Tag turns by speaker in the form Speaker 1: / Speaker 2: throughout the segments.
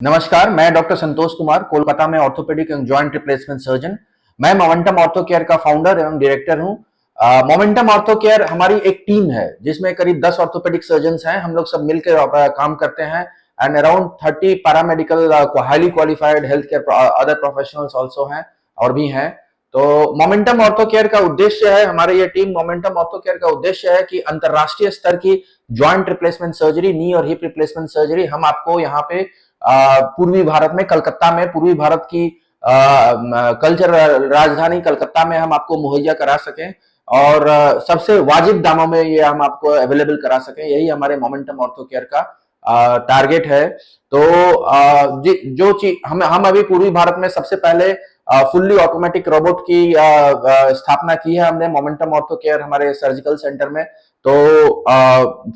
Speaker 1: नमस्कार, मैं डॉक्टर संतोष कुमार, कोलकाता में orthopaedic and joint replacement surgeon. मैं मोमेंटम ऑर्थो केयर का फाउंडर एवं डायरेक्टर हूं। मोमेंटम ऑर्थो केयर हमारी एक टीम है जिसमें करीब 10 ऑर्थोपेडिक सर्जन्स हैं। हम लोग सब मिलकर काम करते हैं and around 30 paramedical highly qualified health care other professionals also हैं और भी हैं। तो मोमेंटम ऑर्थो केयर का उद्देश्य है, हमारी ये टीम मोमेंटम ऑर्थो केयर का उद्देश्य है कि अंतरराष्ट्रीय स्तर की जॉइंट रिप्लेसमेंट सर्जरी, नी और हिप रिप्लेसमेंट सर्जरी हम आपको यहाँ पे पूर्वी भारत में, कलकत्ता में, पूर्वी भारत की कल्चर राजधानी कलकत्ता में हम आपको मुहैया करा सकें और सबसे वाजिब दामों में ये हम आपको अवेलेबल करा सकें। यही हमारे मोमेंटम ऑर्थो केयर का टारगेट है। तो जो चीज हम अभी पूर्वी भारत में सबसे पहले फुल्ली ऑटोमेटिक रोबोट की स्थापना की है हमने मोमेंटम ऑर्थो केयर हमारे सर्जिकल सेंटर में। तो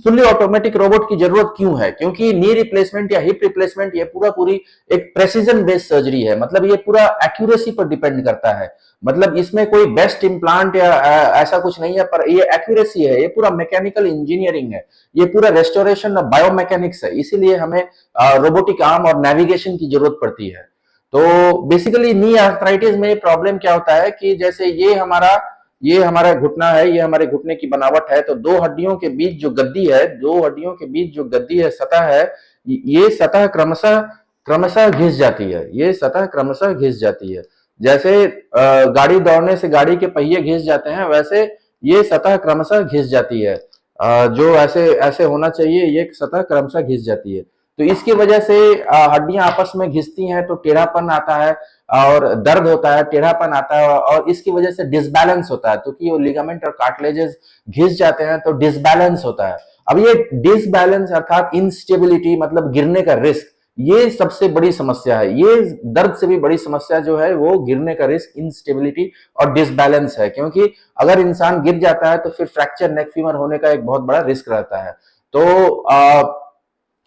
Speaker 1: फुल्ली ऑटोमेटिक रोबोट की जरूरत क्यों है? क्योंकि नी रिप्लेसमेंट या हिप रिप्लेसमेंट ये पूरी एक प्रेसिजन बेस्ड सर्जरी है। मतलब ये पूरा एक्यूरेसी पर डिपेंड करता है। मतलब इसमें कोई बेस्ट इम्प्लांट या ऐसा कुछ नहीं है, पर ये एक्यूरेसी है, ये पूरा मैकेनिकल इंजीनियरिंग है, ये पूरा रेस्टोरेशन ऑफ बायोमैकेनिक्स है। इसीलिए हमें रोबोटिक आर्म और नेविगेशन की जरूरत पड़ती है। तो बेसिकली नी आर्थराइटिस में प्रॉब्लम क्या होता है कि जैसे ये हमारा घुटना है, ये हमारे घुटने की बनावट है। तो दो हड्डियों के बीच जो गद्दी है, दो हड्डियों के बीच जो गद्दी है, सतह है, ये सतह क्रमशः क्रमशः घिस जाती है। ये सतह क्रमशः घिस जाती है। जैसे गाड़ी दौड़ने से गाड़ी के पहिए घिस जाते हैं, वैसे ये सतह क्रमशः घिस जाती है। जो ऐसे ऐसे होना चाहिए, ये सतह क्रमशः घिस जाती है। तो इसकी वजह से हड्डियां आपस में घिसती हैं तो टेढ़ापन आता है और दर्द होता है, टेढ़ापन आता है और इसकी वजह से डिसबैलेंस होता है। तो कि वो लिगामेंट और कार्टिलेजेस घिस जाते हैं तो डिसबैलेंस होता है। अब ये डिसबैलेंस अर्थात इंस्टेबिलिटी, मतलब गिरने का रिस्क, ये सबसे बड़ी समस्या है। ये दर्द से भी बड़ी समस्या जो है वो गिरने का रिस्क, इंस्टेबिलिटी और डिसबैलेंस है। क्योंकि अगर इंसान गिर जाता है तो फिर फ्रैक्चर नेक फीमर होने का एक बहुत बड़ा रिस्क रहता है। तो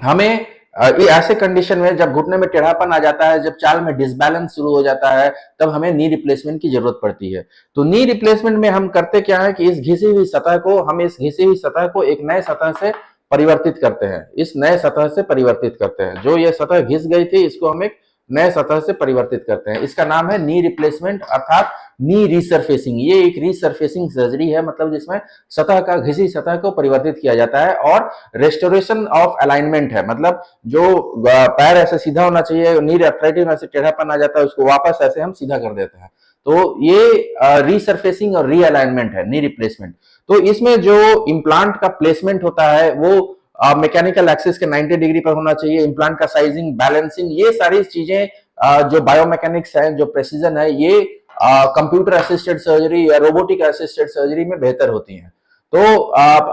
Speaker 1: हमें ये ऐसे कंडीशन में जब घुटने में टेढ़ापन आ जाता है, जब चाल में डिसबैलेंस शुरू हो जाता है, तब हमें नी रिप्लेसमेंट की जरूरत पड़ती है। तो नी रिप्लेसमेंट में हम करते क्या है कि इस घिसी हुई सतह को एक नए सतह से परिवर्तित करते हैं। इस नए सतह से परिवर्तित करते हैं। जो ये सतह घिस गई थी, इसको हम एक नए सतह से परिवर्तित करते हैं। इसका नाम है नी रिप्लेसमेंट अर्थात नी रिसरफेसिंग। ये एक रिसरफेसिंग सर्जरी है, मतलब जिसमें सतह का, घिसी सतह को परिवर्तित किया जाता है। और रेस्टोरेशन ऑफ अलाइनमेंट है, मतलब जो पैर ऐसे सीधा होना चाहिए, नी आर्थराइटिस में ऐसे टेढ़ापन आ जाता है, उसको वापस ऐसे हम सीधा कर देते हैं। तो ये रिसरफेसिंग और रीअलाइनमेंट है, नी रिप्लेसमेंट। तो इसमें जो इम्प्लांट का प्लेसमेंट होता है वो मैकेनिकल एक्सिस के 90 डिग्री पर होना चाहिए। इम्प्लांट का साइजिंग, बैलेंसिंग, ये सारी चीजें जो बायोमैकेनिक्स है, जो प्रेसिजन है, ये कंप्यूटर असिस्टेड सर्जरी या रोबोटिक असिस्टेड सर्जरी में बेहतर होती हैं। तो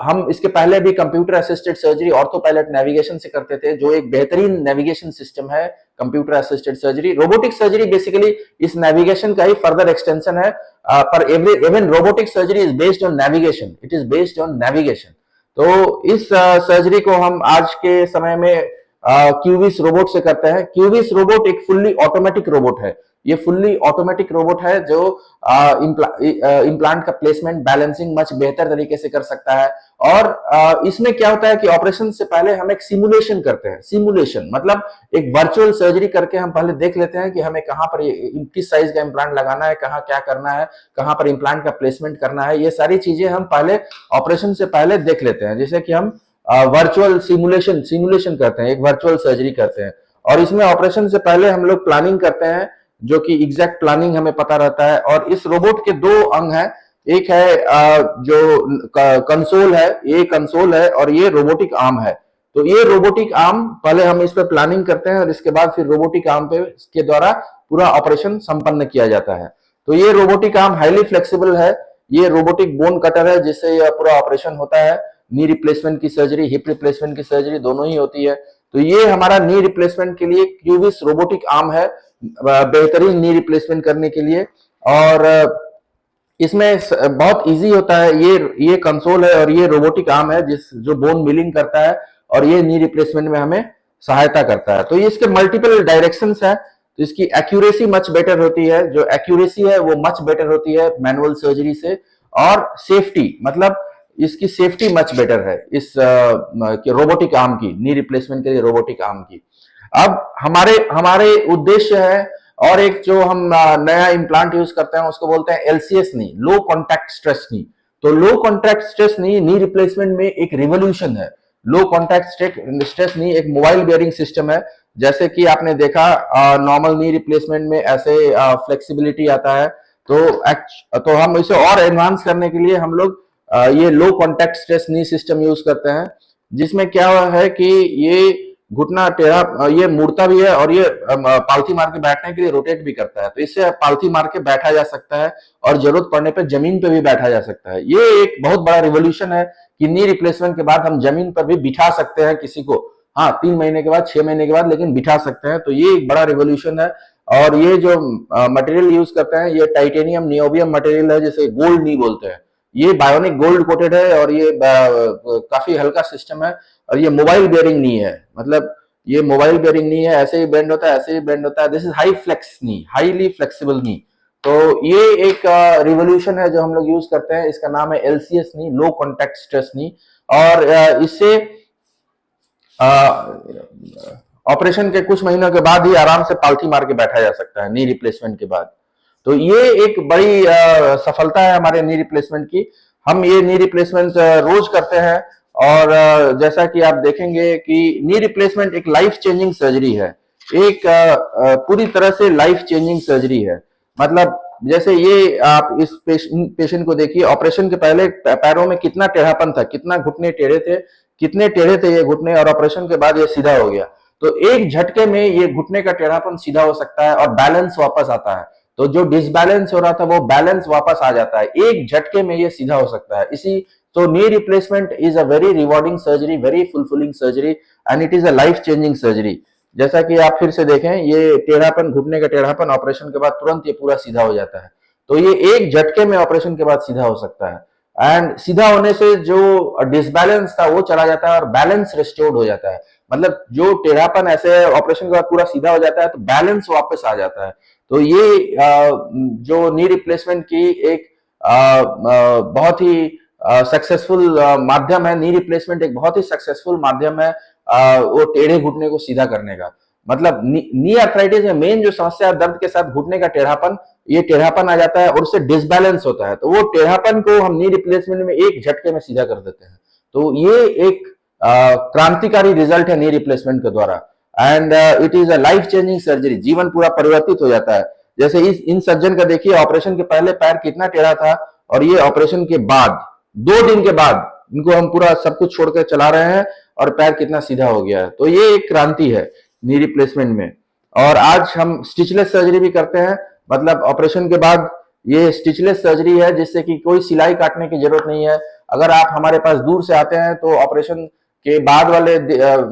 Speaker 1: हम इसके पहले भी computer assisted surgery ortho pilot navigation से करते थे, जो एक बेहतरीन नेविगेशन सिस्टम है computer assisted surgery. Robotic surgery basically इस नेविगेशन का ही फर्दर एक्सटेंशन है। पर even robotic surgery is based on navigation, it is based on navigation. तो इस सर्जरी को हम आज के समय में क्यूबिस रोबोट से करते हैं। क्यूबिस रोबोट एक फुल्ली ऑटोमेटिक रोबोट है। ये फुल्ली ऑटोमेटिक रोबोट है जो इम्प्लांट का प्लेसमेंट, बैलेंसिंग मच बेहतर तरीके से कर सकता है। और इसमें क्या होता है कि ऑपरेशन से पहले हम एक सिमुलेशन करते हैं। सिमुलेशन मतलब एक वर्चुअल सर्जरी करके हम पहले देख लेते हैं कि हमें कहां पर किस साइज का इम्प्लांट लगाना है, कहां क्या करना है, कहां पर इम्प्लांट का प्लेसमेंट करना है। ये सारी चीजें हम पहले ऑपरेशन से पहले देख लेते हैं। जैसे कि हम वर्चुअल सिमुलेशन करते हैं, एक वर्चुअल सर्जरी करते हैं। और इसमें ऑपरेशन से पहले हम लोग प्लानिंग करते हैं, जो कि एग्जैक्ट प्लानिंग हमें पता रहता है। और इस रोबोट के दो अंग हैं, एक है जो कंसोल है, ये कंसोल है, और ये रोबोटिक आर्म है। तो ये रोबोटिक आर्म पहले हम इस पर प्लानिंग करते हैं और इसके बाद फिर रोबोटिक आर्म पे के द्वारा पूरा ऑपरेशन संपन्न किया जाता है। तो ये रोबोटिक आर्म हाईली फ्लेक्सिबल है। ये रोबोटिक बोन कटर है जिससे यह पूरा ऑपरेशन होता है। नी रिप्लेसमेंट की सर्जरी, हिप रिप्लेसमेंट की सर्जरी दोनों ही होती है। तो ये हमारा नी रिप्लेसमेंट के लिए क्यूबिस रोबोटिक आर्म है, बेहतरीन नी रिप्लेसमेंट करने के लिए। और इसमें बहुत इजी होता है। ये कंसोल है और ये रोबोटिक आर्म है जो बोन मिलिंग करता है और ये नी रिप्लेसमेंट में हमें सहायता करता है। तो इसके मल्टीपल डायरेक्शंस है, तो इसकी एक्यूरेसी मच बेटर होती है। जो एक्यूरेसी है वो मच बेटर होती है मैनुअल सर्जरी से। और सेफ्टी, मतलब इसकी सेफ्टी मच बेटर है इस रोबोटिक आर्म की, नी रिप्लेसमेंट के लिए रोबोटिक आर्म की। अब हमारे हमारे उद्देश्य है, और एक जो हम नया इम्प्लांट यूज करते हैं उसको बोलते हैं एलसीएस नी, लो कॉन्टैक्ट स्ट्रेस नी। तो लो कॉन्टैक्ट स्ट्रेस नी रिप्लेसमेंट में एक रिवोल्यूशन है। लो कॉन्टैक्ट स्ट्रेस नी एक मोबाइल बेयरिंग सिस्टम है। जैसे कि आपने देखा नॉर्मल नी रिप्लेसमेंट में ऐसे फ्लेक्सिबिलिटी आता है, तो हम इसे और एडवांस करने के लिए हम लोग ये लो कॉन्टैक्ट स्ट्रेस नी सिस्टम यूज करते हैं, जिसमें क्या है कि ये घुटना टेढ़ा, ये मुड़ता भी है और ये पालथी मार के बैठने के लिए रोटेट भी करता है। तो इससे पालथी मार के बैठा जा सकता है और जरूरत पड़ने पर जमीन पे भी बैठा जा सकता है। ये एक बहुत बड़ा रिवोल्यूशन है कि नी रिप्लेसमेंट के बाद हम जमीन पर भी बिठा सकते हैं किसी को। हाँ, 3 महीने के बाद, 6 महीने के बाद, लेकिन बिठा सकते हैं। तो ये एक बड़ा रिवोल्यूशन है। और ये जो मटेरियल यूज करते हैं ये टाइटेनियम नियोबियम मटेरियल है, जिसे गोल्ड नी बोलते हैं। ये बायोनिक गोल्ड कोटेड है और ये काफी हल्का सिस्टम है। और ये मोबाइल बेयरिंग नहीं है, मतलब ये मोबाइल बेयरिंग नहीं है, ऐसे ही बेंड होता है, ऐसे ही बेंड होता है। This is high flex knee, highly flexible knee. तो ये एक रिवोल्यूशन है जो हम लोग यूज करते हैं। इसका नाम है एलसीएस नी, लो कॉन्टैक्ट स्ट्रेस नी। और इससे ऑपरेशन के कुछ महीनों के बाद ही आराम से पालथी मार के बैठा जा सकता है नी रिप्लेसमेंट के बाद। तो ये एक बड़ी सफलता है हमारे नी रिप्लेसमेंट की। हम ये नी रिप्लेसमेंट रोज करते हैं। और जैसा कि आप देखेंगे कि नी रिप्लेसमेंट एक लाइफ चेंजिंग सर्जरी है, एक पूरी तरह से लाइफ चेंजिंग सर्जरी है। मतलब जैसे ये आप इस पेशेंट को देखिए, ऑपरेशन के पहले पैरों में कितना टेढ़ापन था, कितना घुटने टेढ़े थे, कितने टेढ़े थे ये घुटने, और ऑपरेशन के बाद ये सीधा हो गया। तो एक झटके में ये घुटने का टेढ़ापन सीधा हो सकता है और बैलेंस वापस आता है। तो जो डिसबैलेंस हो रहा था वो बैलेंस वापस आ जाता है, एक झटके में ये सीधा हो सकता है। इसी तो knee replacement is a very rewarding surgery, very fulfilling surgery, and it is a life changing surgery. जैसा कि आप फिर से देखें, ये टेढ़ापन, घुटने का टेढ़ापन ऑपरेशन के बाद तुरंत ये पूरा सीधा हो जाता है। तो ये एक झटके में ऑपरेशन के बाद सीधा हो सकता है। एंड सीधा होने से जो डिसबैलेंस था वो चला जाता है और बैलेंस रिस्टोर्ड हो जाता है। मतलब जो टेढ़ापन ऐसे ऑपरेशन के बाद पूरा सीधा हो जाता है तो बैलेंस वापस आ जाता है। तो ये जो नी रिप्लेसमेंट की एक बहुत ही सक्सेसफुल माध्यम है। नी रिप्लेसमेंट एक बहुत ही सक्सेसफुल माध्यम है वो टेढ़े घुटने को सीधा करने का। मतलब नी आर्थराइटिस में मेन जो समस्या है दर्द के साथ घुटने का टेढ़ापन, ये टेढ़ापन आ जाता है और उससे डिसबैलेंस होता है। तो वो टेढ़ापन को हम नी रिप्लेसमेंट में एक झटके में सीधा कर देते हैं। तो ये एक क्रांतिकारी रिजल्ट है नी रिप्लेसमेंट के द्वारा। And it is a life changing surgery, जीवन पूरा परिवर्तित हो जाता है। जैसे इन सज्जन का देखिए, ऑपरेशन के पहले पैर कितना टेढ़ा था और ये ऑपरेशन के बाद 2 दिन के बाद इनको हम पूरा सब कुछ छोड़कर चला रहे हैं और पैर कितना सीधा हो गया है। तो ये एक क्रांति है नी रिप्लेसमेंट में। और आज हम स्टिचलेस सर्जरी भी करते हैं, मतलब ऑपरेशन के बाद ये स्टिचलेस सर्जरी है, जिससे कि कोई सिलाई काटने की जरूरत नहीं है। अगर आप हमारे पास दूर से आते हैं तो ऑपरेशन के बाद वाले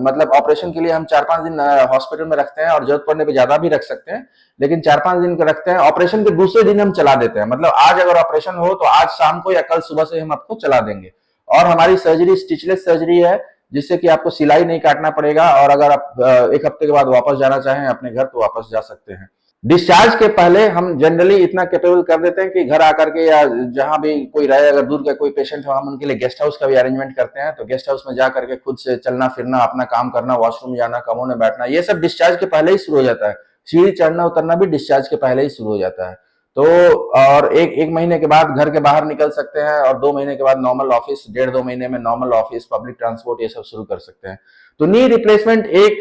Speaker 1: मतलब ऑपरेशन के लिए हम 4-5 दिन हॉस्पिटल में रखते हैं, और जरूरत पड़ने पे ज्यादा भी रख सकते हैं, लेकिन 4-5 दिन का रखते हैं। ऑपरेशन के दूसरे दिन हम चला देते हैं, मतलब आज अगर ऑपरेशन हो तो आज शाम को या कल सुबह से हम आपको चला देंगे। और हमारी सर्जरी स्टिचलेस सर्जरी है, जिससे कि आपको सिलाई नहीं काटना पड़ेगा, और अगर आप 1 हफ्ते के बाद वापस जाना चाहें अपने घर तो वापस जा सकते हैं। डिस्चार्ज के पहले हम जनरली इतना कैपेबल कर देते हैं कि घर आकर के या जहां भी कोई रहे, अगर दूर का कोई पेशेंट हो, हम उनके लिए गेस्ट हाउस का भी अरेंजमेंट करते हैं। तो गेस्ट हाउस में जा करके खुद से चलना फिरना, अपना काम करना, वॉशरूम जाना, कमरों में बैठना, ये सब डिस्चार्ज के पहले ही शुरू हो जाता है। सीढ़ी चढ़ना उतरना भी डिस्चार्ज के पहले ही शुरू हो जाता है। तो और एक महीने के बाद घर के बाहर निकल सकते हैं, और 2 महीने के बाद नॉर्मल ऑफिस, 1.5-2 महीने में नॉर्मल ऑफिस, पब्लिक ट्रांसपोर्ट, ये सब शुरू कर सकते हैं। तो नी रिप्लेसमेंट एक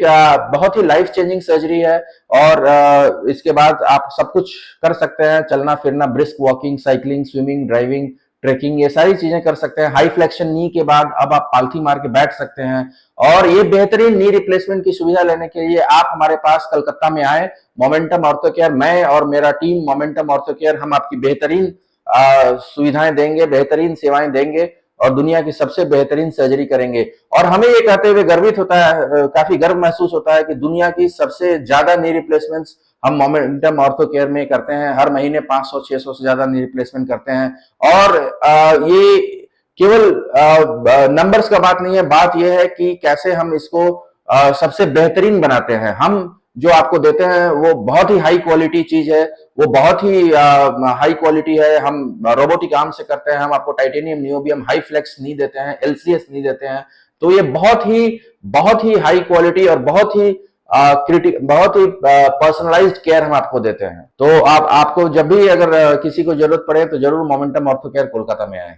Speaker 1: बहुत ही लाइफ चेंजिंग सर्जरी है। और इसके बाद आप सब कुछ कर सकते हैं, चलना फिरना, brisk walking, cycling, swimming, driving, trekking, ये सारी चीजें कर सकते हैं। हाई फ्लेक्शन नी के बाद अब आप पालथी मार के बैठ सकते हैं। और ये बेहतरीन नी रिप्लेसमेंट की सुविधा लेने के लिए आप हमारे पास कलकत्ता में आए, मोमेंटम ऑर्थो केयर, मैं और मेरा टीम मोमेंटम ऑर्थो केयर, हम आपकी बेहतरीन सुविधाएं देंगे, बेहतरीन सेवाएं देंगे, और दुनिया की सबसे बेहतरीन सर्जरी करेंगे। और हमें ये कहते हुए गर्वित होता है, काफी गर्व महसूस होता है कि दुनिया की सबसे ज्यादा नी रिप्लेसमेंट्स हम मोमेंटम ऑर्थो केयर में करते हैं। हर महीने 500-600 से ज्यादा नी रिप्लेसमेंट करते हैं। और ये केवल नंबर्स का बात नहीं है, बात यह है कि कैसे हम इसको सबसे बेहतरीन बनाते हैं। हम जो आपको देते हैं वो बहुत ही हाई क्वालिटी चीज है, वो बहुत ही हाई क्वालिटी है। हम रोबोटिक आर्म से करते हैं, हम आपको टाइटेनियम नियोबियम हाई फ्लेक्स नहीं देते हैं, एलसीएस नहीं देते हैं। तो ये बहुत ही हाई क्वालिटी और बहुत ही बहुत ही पर्सनलाइज्ड केयर हम आपको देते हैं। तो आपको जब भी अगर किसी को जरूरत पड़े तो जरूर मोमेंटम ऑर्थो केयर कोलकाता में आए।